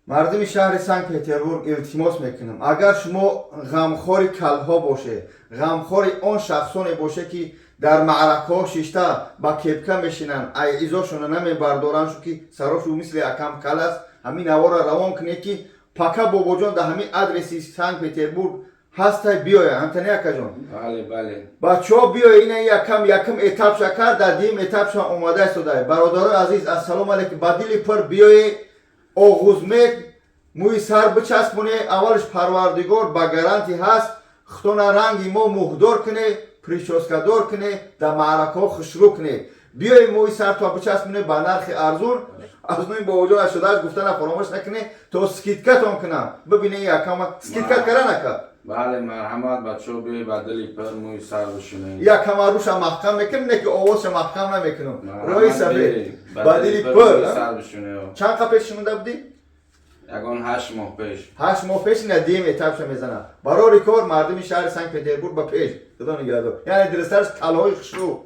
مردم شهر سنت پتربورگ التماس میکنم اگر شما غمخوری کلها باشه، غمخوری آن شخصانی باشه که در معرکه ها ششته با کپکه میشینن ایزاشون نمیبردارن شو که سراشو مثل اکم کل است، همین نوار روان کنه که پاکا بابا جان در همین ادرسی سنت پتربورگ هست بیاید همتنه اکا جان. بله بله بچه ها بیاید این یکم اتاب شکر در دیم اتاب شما اومده شده. برادران عزیز السلام علیکم. بدیل پر بیاید آغوزمک موی سر بچسبونه، اولش پروردگار با گارانتی هست خطونه رنگی ما مهدار کنه، پریشوسکدار کنه، در معرکه ها خشرو کنه. بیای موی سر تا بچسبونه با نرخ ارزون از نوی با وجود شده گفتن فراموش نکنه تا سکیتکت هم کنه ببینه یکم سکیتکت کرده نکه. بله مرحمت بچه ها بیای بدلی پر موی سر بشونه یکم روش محکم میکنه که آواز محکم نمیکنه روی سفید بدلی پر سر بشونه. چند قپیش شمونده بودی؟ یکان 8 ماه پیش 8 ماه پیش ندیم اتابش میزنه برای ریکور مردم شهر سنت پتربورگ با پیش خدا نگهدار. یعنی درستش کلاهای خشرو